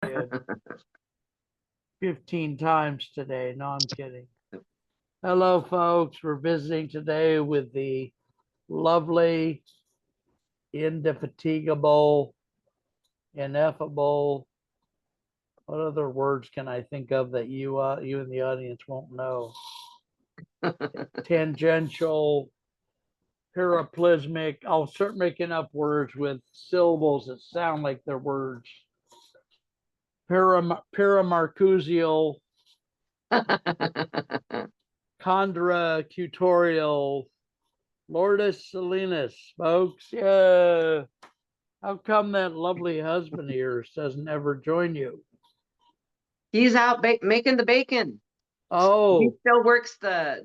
kid. 15 times today. No, I'm kidding. Hello, folks. We're visiting today with the lovely, indefatigable, ineffable. What other words can I think of that you in the audience won't know? Tangential, paraplismic. I'll start making up words with syllables that sound like they're words. Paramarcusial, contracutorial, Lourdes Salinas, folks. Yeah. How come that lovely husband of yours doesn't ever join you? He's out making the bacon. He Oh, still works the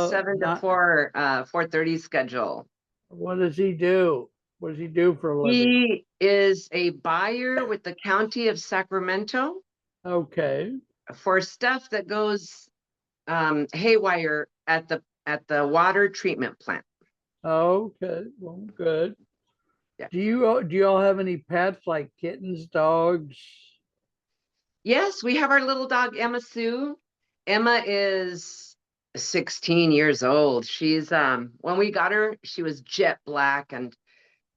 7 to 4, 4:30 schedule. What does he do? What does he do for a living? He is a buyer with the county of Sacramento Okay. for stuff that goes haywire at the water treatment plant. Okay. Well, good. Yeah. Do you all have any pets like kittens, dogs? Yes, we have our little dog Emma Sue. Emma is 16 years old. She's when we got her, she was jet black, and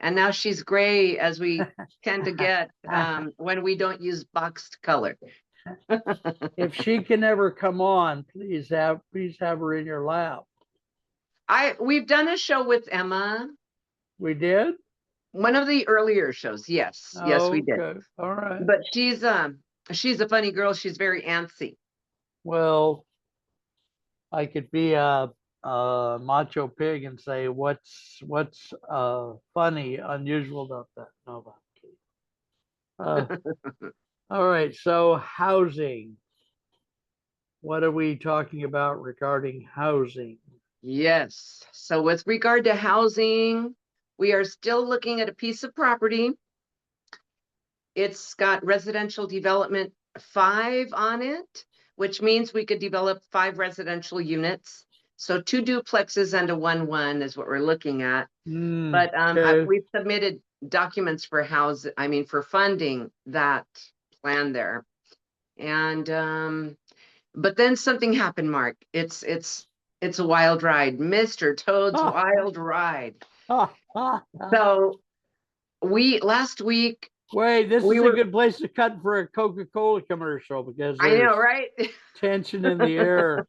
now she's gray, as we tend to get when we don't use boxed color. If she can ever come on, please have her in your lap. We've done a show with Emma. We did? One of the earlier shows, yes. Yes, we did. Okay. All right. But she's a funny girl. She's very antsy. Well, I could be a macho pig and say what's funny, unusual about that. No, all right. So housing. What are we talking about regarding housing? Yes. So with regard to housing, we are still looking at a piece of property. It's got residential development 5 on it, which means we could develop 5 residential units. So 2 duplexes and a 1-1 is what we're looking at. But Okay. we've submitted documents for for funding that plan there. And but then something happened, Mark. It's a wild ride, Mr. Toad's wild ride. So last week. Wait, this is a good place to cut for a Coca-Cola commercial because I know, right? Tension in the air.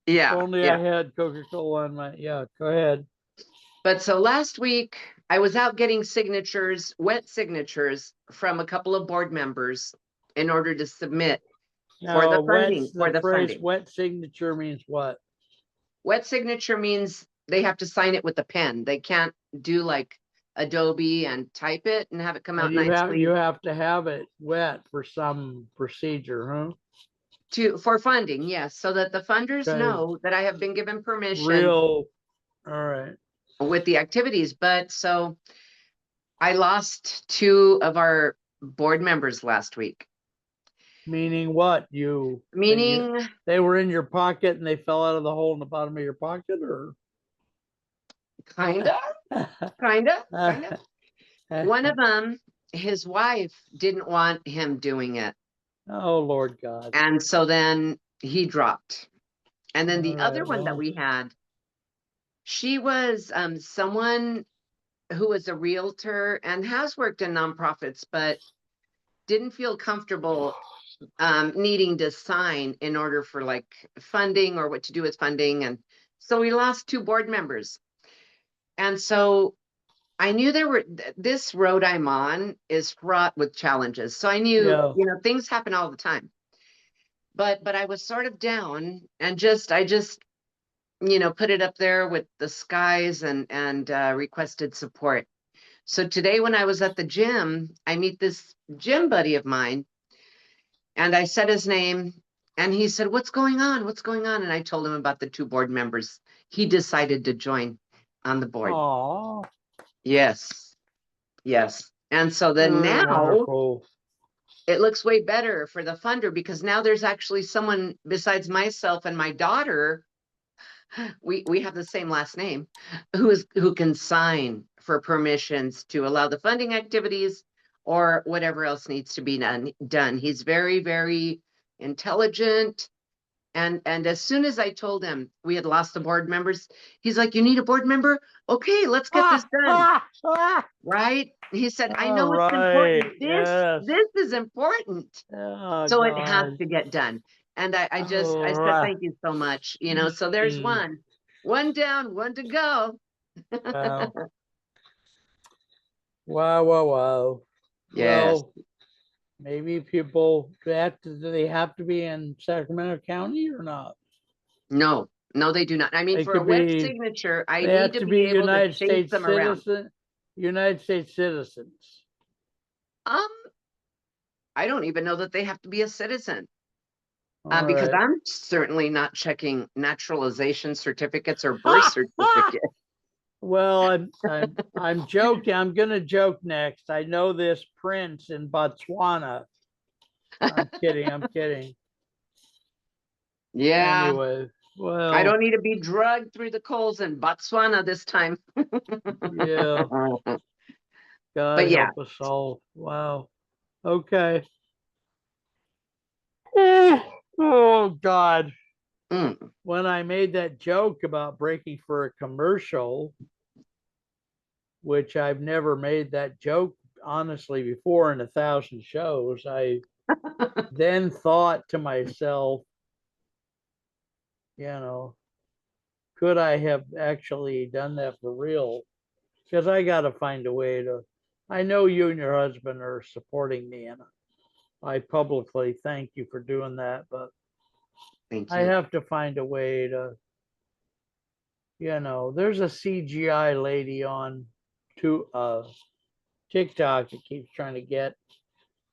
Yeah. If only I had Coca-Cola on my. Yeah, go ahead. But so last week I was out getting signatures, wet signatures from a couple of board members in order to submit for the funding. Funding. Wet signature means what? Wet signature means they have to sign it with a pen. They can't do like Adobe and type it and have it come out nicely. You have to have it wet for some procedure, huh? For funding, yes, so that the funders know that I have been given permission. All right. With the activities. But so I lost 2 of our board members last week. Meaning what? Meaning they were in your pocket and they fell out of the hole in the bottom of your pocket, or kinda. One of them, his wife didn't want him doing it. Oh, Lord God. And so then he dropped. And then the other one that we had, she was someone who was a realtor and has worked in nonprofits, but didn't feel comfortable needing to sign in order for like funding or what to do with funding. And so we lost 2 board members. And so I knew this road I'm on is fraught with challenges. So I knew, things happen all the time. But I was sort of down and I just put it up there with the skies and requested support. So today when I was at the gym, I meet this gym buddy of mine and I said his name and he said, what's going on? What's going on? And I told him about the 2 board members. He decided to join on the board. Oh, yes. And so then now it looks way better for the funder because now there's actually someone besides myself and my daughter. We have the same last name, who can sign for permissions to allow the funding activities or whatever else needs to be done. He's very, very intelligent. And as soon as I told him we had lost the board members, he's like, "You need a board member? Okay, let's get this done." Right? He said, "I All know it's right. important. Yes. This is important. Oh So it has God. to get done." And I Oh, said, "Thank you so much." So there's mm, one down, one to go. wow. Wow. Wow. Wow. Yes. Well, maybe people do they have to be in Sacramento County or not? No, no, they do not. I mean, They for a could web be. signature, I They need have to to be be able to chase them around. United States citizens. Um, I don't even know that they have to be a citizen. All Because right. I'm certainly not checking naturalization certificates or birth certificates. Well, I'm joking. I'm gonna joke next. I know this prince in Botswana. I'm kidding. I'm kidding. Yeah, Anyway, I well, don't need to be drugged through the coals in Botswana this time. yeah. God But yeah. help us all. Wow. Okay. Oh God. Mm. When I made that joke about breaking for a commercial, which I've never made that joke honestly before in 1,000 shows, I then thought to myself, you know, could I have actually done that for real? Because I got to find a way to. I know you and your husband are supporting me, and I publicly thank you for doing that. But Thank I you. have to find a way to, there's a CGI lady on TikTok that keeps trying to get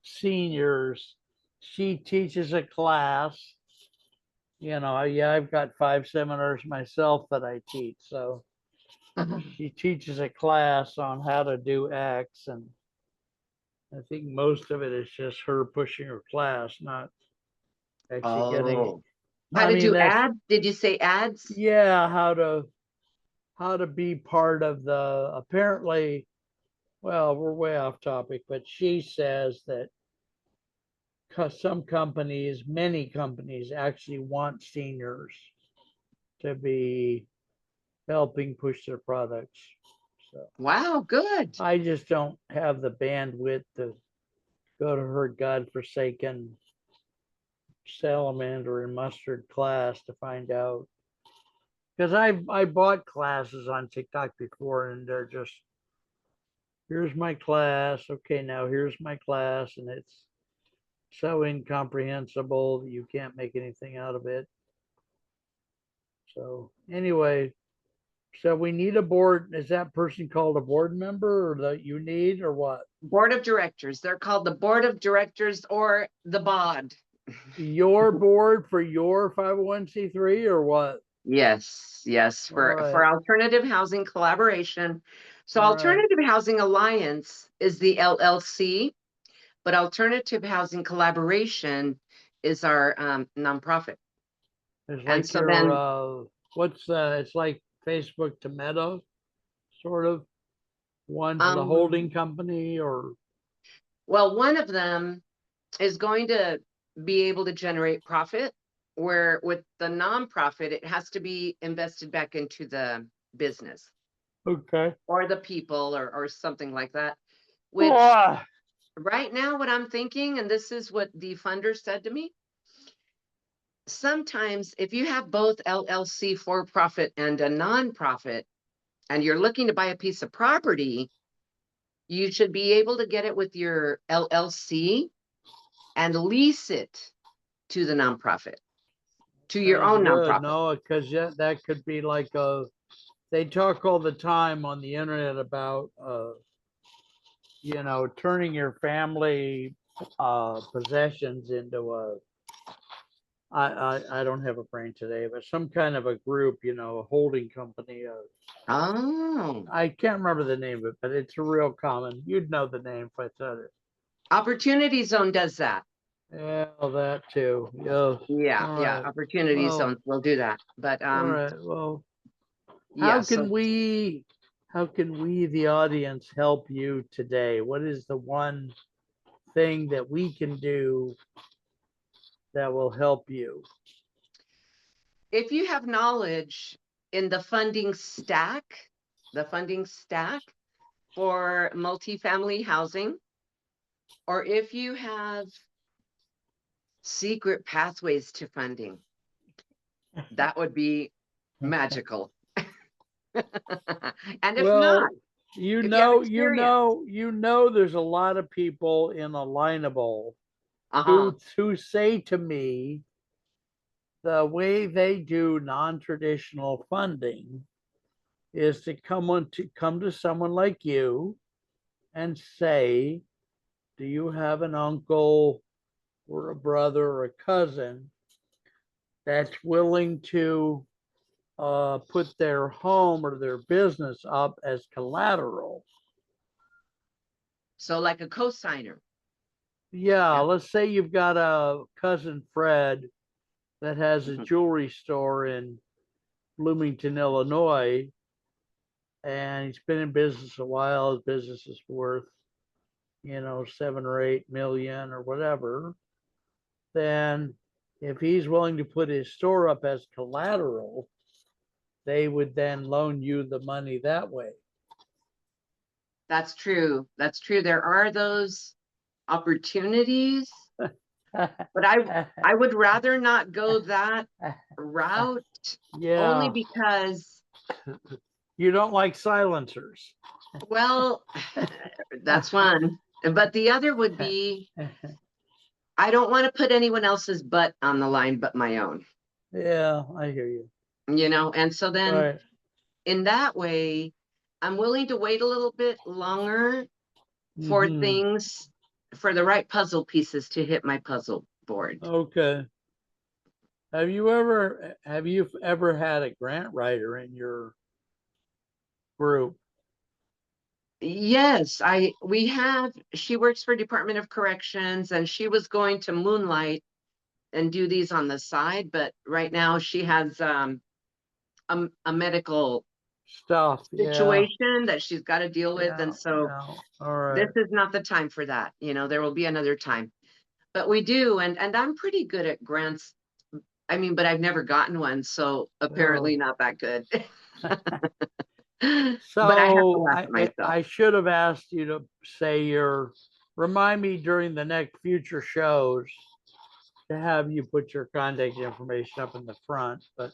seniors. She teaches a class. Yeah, I've got 5 seminars myself that I teach. So she teaches a class on how to do X, and I think most of it is just her pushing her class, not actually getting it. Oh, how I did mean, you that's add? Did you say ads? yeah, how to be part of the apparently. Well, we're way off topic, but she says that some companies, many companies, actually want seniors to be helping push their products. So Wow, good. I just don't have the bandwidth to go to her godforsaken salamander and mustard class to find out. Because I bought classes on TikTok before, and they're just here's my class. Okay, now here's my class, and it's so incomprehensible that you can't make anything out of it. So anyway, so we need a board. Is that person called a board member, or that you need, or what? Board of directors. They're called the board of directors or the bod. Your board for your 501c3 or what? Yes, yes, All for right, alternative housing collaboration. So all right. Alternative Housing Alliance is the LLC, but Alternative Housing Collaboration is our nonprofit. It's And like so your then it's like Facebook to Meta, sort of. One's the holding um company, or well, one of them is going to be able to generate profit, where with the nonprofit, it has to be invested back into the business okay. or the people or something like that. Which Ah, right now, what I'm thinking, and this is what the funder said to me, sometimes if you have both LLC for profit and a nonprofit, and you're looking to buy a piece of property, you should be able to get it with your LLC and lease it to the nonprofit, to your sounds own good. nonprofit. No, because that could be like a. They talk all the time on the internet about turning your family possessions into a. I don't have a brain today, but some kind of a group, a holding company. Oh, I can't remember the name of it, but it's a real common. You'd know the name if I said it. Opportunity Zone does that. Yeah, that too. Yes. Yeah, All yeah. right. Opportunity Well, Zones will do that. But all right. Well, how yeah, can so we how can we, the audience, help you today? What is the one thing that we can do that will help you? If you have knowledge in the funding stack for multifamily housing, or if you have secret pathways to funding, that would be magical. And if not, Well, you if you have know, you experience, know, you know, there's a lot of people in Alignable uh-huh. who say to me the way they do non-traditional funding is to come to someone like you and say, do you have an uncle or a brother or a cousin that's willing to put their home or their business up as collateral? So like a cosigner. Yeah, Yeah. let's say you've got a cousin Fred that has a Mhm. jewelry store in Bloomington, Illinois, and he's been in business a while. His business is worth, 7 or 8 million or whatever. Then, if he's willing to put his store up as collateral, they would then loan you the money that way. That's true. That's true. There are those opportunities, but I would rather not go that route only Yeah, because, you don't like silencers. well, that's one. But the other would be, I don't want to put anyone else's butt on the line but my own, Yeah, I hear you. and so then Right. in that way, I'm willing to wait a little bit longer for Mm-hmm. things, for the right puzzle pieces to hit my puzzle board. Okay. Have you ever had a grant writer in your group? Yes, she works for Department of Corrections, and she was going to moonlight and do these on the side, but right now she has a medical Stuff. Yeah. situation that she's got to deal with, Yeah. and so Yeah. All this right. is not the time for that. There will be another time. But we do, and I'm pretty good at grants. I mean, but I've never gotten one, so apparently Well, not that good. But I have to so laugh at I myself. I should have asked you to say remind me during the next future shows to have you put your contact information up in the front, but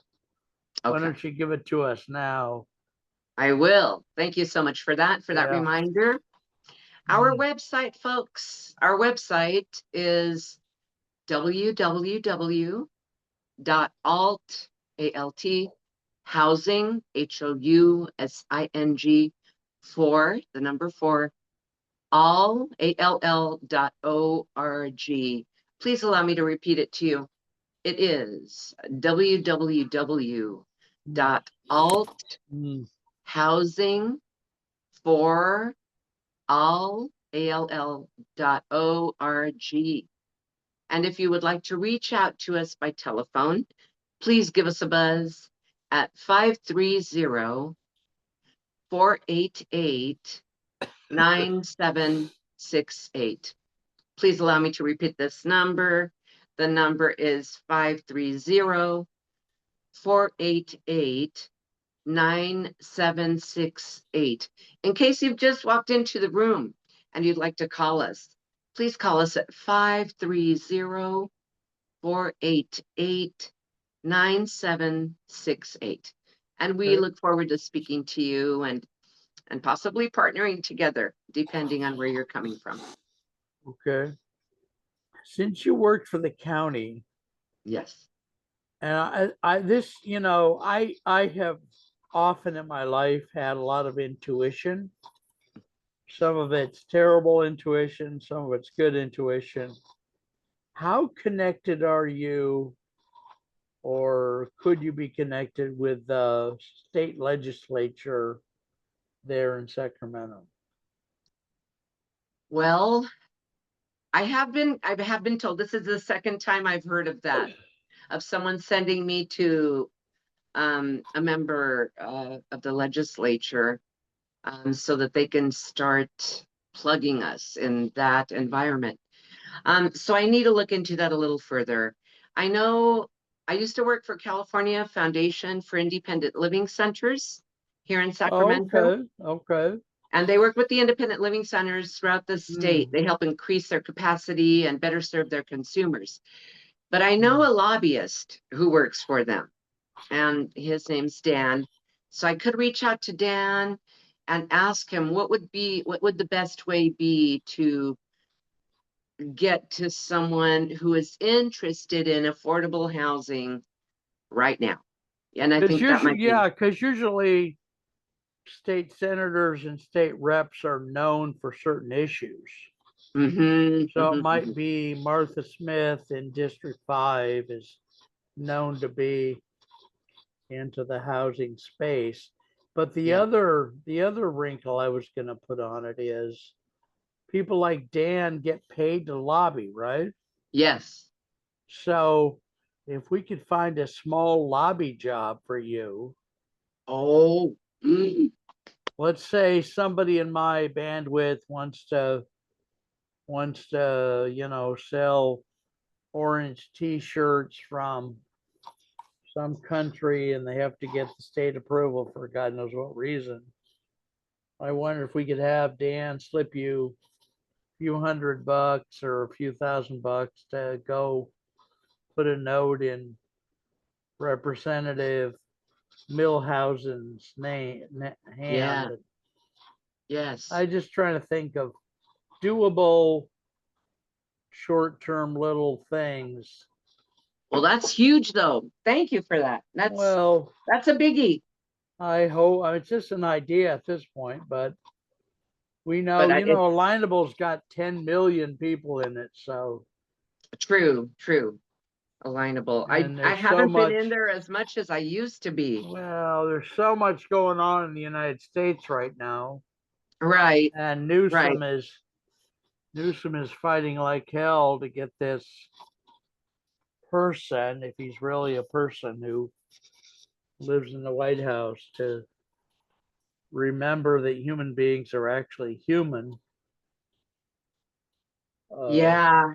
why Okay, don't you give it to us now? I will. Thank you so much for that Yeah. reminder. Our Mm. website, folks, our website is www.alt housing, HOUSING, for the number 4, all.org. Please allow me to repeat it to you. It is Mm. www.althousing for all.org. And if you would like to reach out to us by telephone, please give us a buzz at 530-488-9768. Please allow me to repeat this number. The number is 530-488-9768. In case you've just walked into the room and you'd like to call us, please call us at 530-488-9768. And we Okay. look forward to speaking to you and possibly partnering together, depending on where you're coming from. Okay. Since you worked for the county, Yes. and I have often in my life had a lot of intuition. Some of it's terrible intuition, some of it's good intuition. How connected are you, or could you be connected with the state legislature there in Sacramento? Well, I have been told, this is the second time I've heard of that, of someone sending me to a member of the legislature. so that they can start plugging us in that environment. So I need to look into that a little further. I know I used to work for California Foundation for Independent Living Centers here in Sacramento, Okay, okay. and they work with the independent living centers throughout the state. Hmm. They help increase their capacity and better serve their consumers. But I know Hmm. a lobbyist who works for them, and his name's Dan. So I could reach out to Dan and ask him what would the best way be to get to someone who is interested in affordable housing right now. And I Because think that usually, might be. yeah, because usually state senators and state reps are known for certain issues. So it might Mhm. be Martha Smith in District 5 is known to be into the housing space. But Yeah. the other wrinkle I was going to put on it is people like Dan get paid to lobby, right? Yes. So if we could find a small lobby job for you, Oh. Mm. let's say somebody in my bandwidth wants to sell orange t-shirts from some country and they have to get the state approval for God knows what reason. I wonder if we could have Dan slip you a few $100 or a few $1,000 to go put a note in Representative Millhausen's Yeah. hand. Yes. I just trying to think of doable short-term little things. Well, that's huge though. Thank you for that. Well, That's a biggie. I hope it's just an idea at this point, but we know, But it's Alignable's got 10 million people in it. So, true. Alignable. and I there's so haven't been in much, there as much as I used to be. well, there's so much going on in the United States right now. Right. And Right. Newsom is fighting like hell to get this person, if he's really a person who lives in the White House, to remember that human beings are actually human. Uh, Yeah.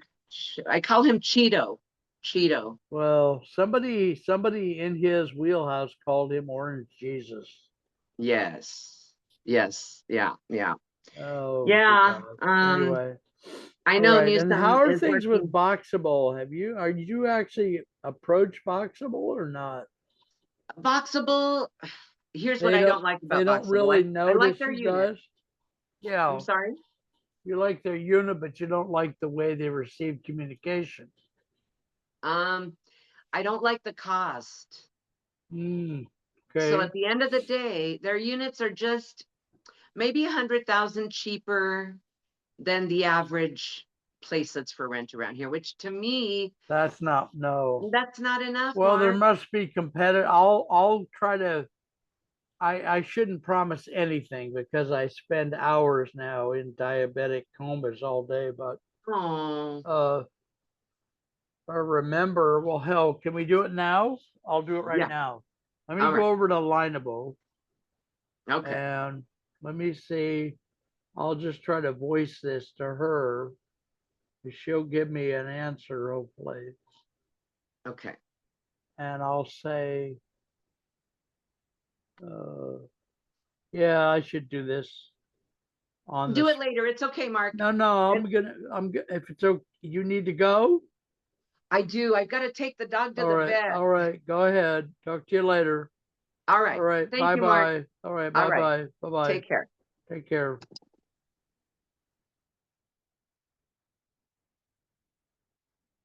I call him Cheeto. Cheeto. well, somebody in his wheelhouse called him Orange Jesus. Yes. Yes. Yeah. Yeah. Oh, good Yeah. God. Anyway, I all know right. And how Newsom are is things with working. Boxable? Are you actually approach Boxable or not? Boxable. Here's what They I don't don't like they about don't Boxable. really I like notice their you unit. guys. I'm Yeah, sorry. you like their unit, but you don't like the way they receive communication. Um, I don't like the cost. Hmm. So Okay, at the end of the day, their units are just maybe 100,000 cheaper than the average place that's for rent around here, which to me, that's not no. that's not enough, Well, there Mark. must be competitive. I'll try to. I shouldn't promise anything because I spend hours now in diabetic comas all day. But Oh, uh, I remember. Well, hell, can we do it now? I'll do it right yeah. now. Let me All go right. over to Lineable Okay. and let me see. I'll just try to voice this to her. She'll give me an answer, hopefully. Okay. And I'll say, uh, yeah, I should do this on Do this. it later. It's okay, Mark. No, It, if it's okay, you need to go. I do. I've got to take the dog to the vet. All right, go ahead. Talk to you later. All All right. right, Thank bye you, Mark. bye. All right, All bye right. bye. Bye bye. Take care. Take care.